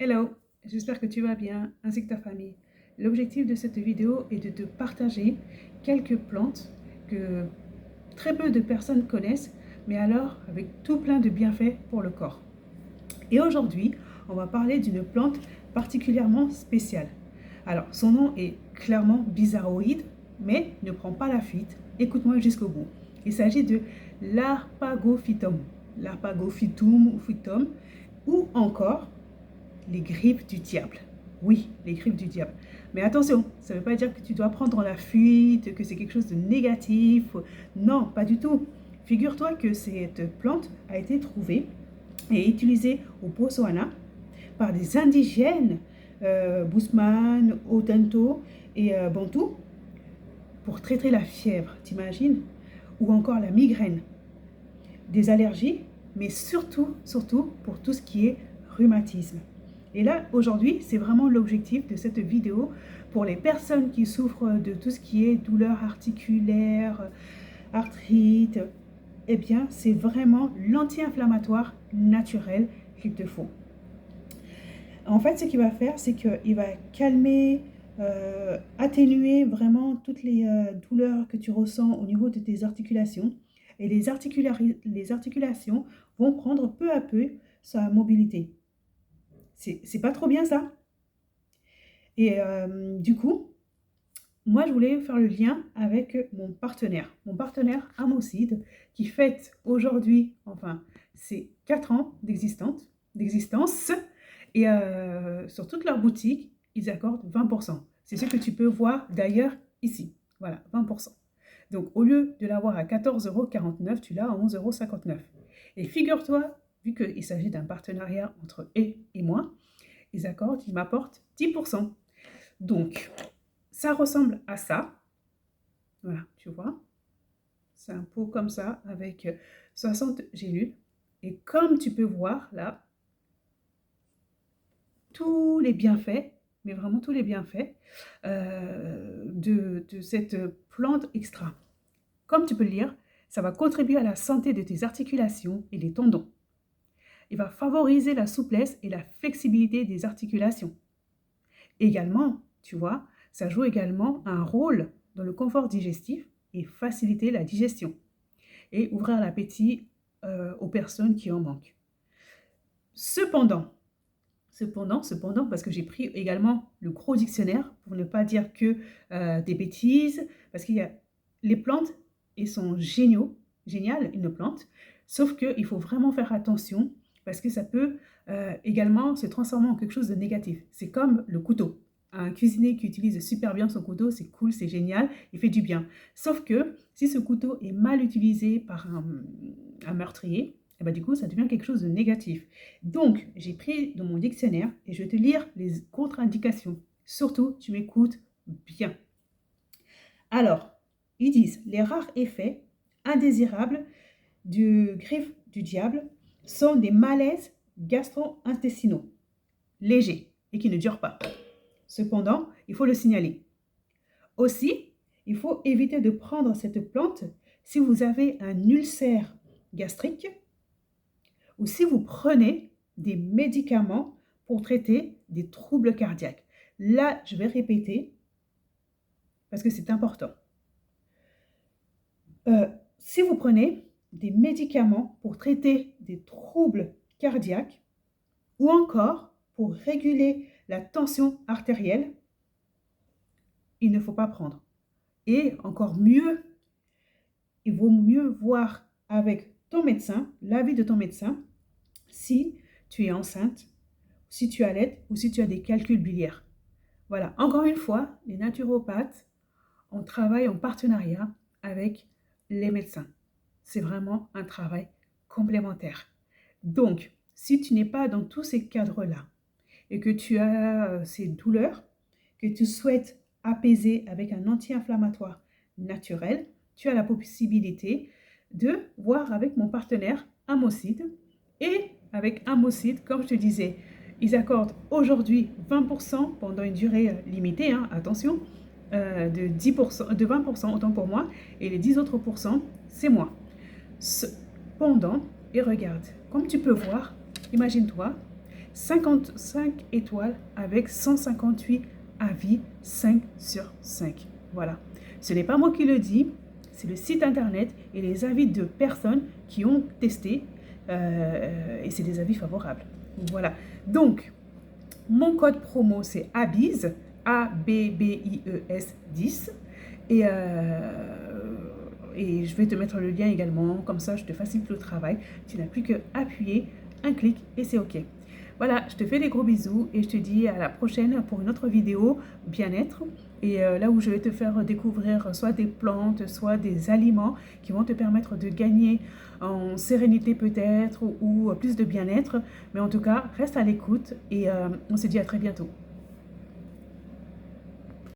Hello, j'espère que tu vas bien, ainsi que ta famille. L'objectif de cette vidéo est de te partager quelques plantes que très peu de personnes connaissent, mais alors avec tout plein de bienfaits pour le corps. Et aujourd'hui, on va parler d'une plante particulièrement spéciale. Alors, son nom est clairement bizarroïde, mais ne prends pas la fuite. Écoute-moi jusqu'au bout. Il s'agit de l'Arpagophytum. L'Arpagophytum ou phytum, ou encore les griffes du diable. Oui, les griffes du diable. Mais attention, ça ne veut pas dire que tu dois prendre la fuite, que c'est quelque chose de négatif. Non, pas du tout. Figure-toi que cette plante a été trouvée et utilisée au Botswana par des indigènes, Bousman, Otento et Bantou, pour traiter la fièvre, t'imagines? Ou encore la migraine, des allergies, mais surtout pour tout ce qui est rhumatisme. Et là, aujourd'hui, c'est vraiment l'objectif de cette vidéo pour les personnes qui souffrent de tout ce qui est douleurs articulaires, arthrite. Eh bien, c'est vraiment l'anti-inflammatoire naturel qu'il te faut. En fait, ce qu'il va faire, c'est qu'il va calmer, atténuer vraiment toutes les douleurs que tu ressens au niveau de tes articulations. Et les articulations vont prendre peu à peu sa mobilité. C'est pas trop bien ça? Et du coup, moi je voulais faire le lien avec mon partenaire Amocide, qui fête aujourd'hui, enfin, c'est 4 ans d'existence, et sur toute leur boutique, ils accordent 20%. C'est ce que tu peux voir d'ailleurs ici. Voilà, 20%. Donc au lieu de l'avoir à 14,49 €, tu l'as à 11,59 €. Et figure-toi, vu qu'il s'agit d'un partenariat entre eux et moi, ils m'apportent 10%. Donc, ça ressemble à ça. Voilà, tu vois. C'est un pot comme ça avec 60 gélules. Et comme tu peux voir là, tous les bienfaits, mais vraiment tous les bienfaits de cette plante extra. Comme tu peux le lire, ça va contribuer à la santé de tes articulations et des tendons. Il va favoriser la souplesse et la flexibilité des articulations. Également, tu vois, ça joue également un rôle dans le confort digestif et faciliter la digestion et ouvrir l'appétit aux personnes qui en manquent. Cependant, parce que j'ai pris également le gros dictionnaire pour ne pas dire que des bêtises, parce qu'il y a les plantes, elles sont géniales, une plante, sauf qu'il faut vraiment faire attention parce que ça peut également se transformer en quelque chose de négatif. C'est comme le couteau. Un cuisinier qui utilise super bien son couteau, c'est cool, c'est génial, il fait du bien. Sauf que si ce couteau est mal utilisé par un meurtrier, et ben du coup, ça devient quelque chose de négatif. Donc, j'ai pris dans mon dictionnaire et je vais te lire les contre-indications. Surtout, tu m'écoutes bien. Alors, ils disent les rares effets indésirables du griffe du diable sont des malaises gastro-intestinaux légers et qui ne durent pas. Cependant, il faut le signaler. Aussi, il faut éviter de prendre cette plante si vous avez un ulcère gastrique ou si vous prenez des médicaments pour traiter des troubles cardiaques. Là, je vais répéter parce que c'est important. Si vous prenez des médicaments pour traiter des troubles cardiaques ou encore pour réguler la tension artérielle, il ne faut pas prendre. Et encore mieux, il vaut mieux voir avec ton médecin, l'avis de ton médecin, si tu es enceinte, si tu allaites ou si tu as des calculs biliaires. Voilà, encore une fois, les naturopathes, on travaille en partenariat avec les médecins. C'est vraiment un travail complémentaire. Donc, si tu n'es pas dans tous ces cadres-là et que tu as ces douleurs, que tu souhaites apaiser avec un anti-inflammatoire naturel, tu as la possibilité de voir avec mon partenaire Amocide. Et avec Amocide, comme je te disais, ils accordent aujourd'hui 20% pendant une durée limitée, hein, attention, de 10%, de 20% autant pour moi, et les 10 autres pourcents, c'est moi. Cependant, et regarde, comme tu peux voir, imagine-toi, 55 étoiles avec 158 avis 5 sur 5. Voilà. Ce n'est pas moi qui le dis, c'est le site internet et les avis de personnes qui ont testé et c'est des avis favorables. Voilà. Donc, mon code promo, c'est ABBIES, A-B-B-I-E-S 10. Et je vais te mettre le lien également, comme ça je te facilite le travail. Tu n'as plus qu'à appuyer un clic et c'est OK. Voilà, je te fais des gros bisous et je te dis à la prochaine pour une autre vidéo bien-être. Et là où je vais te faire découvrir soit des plantes, soit des aliments qui vont te permettre de gagner en sérénité peut-être ou plus de bien-être. Mais en tout cas, reste à l'écoute et on se dit à très bientôt.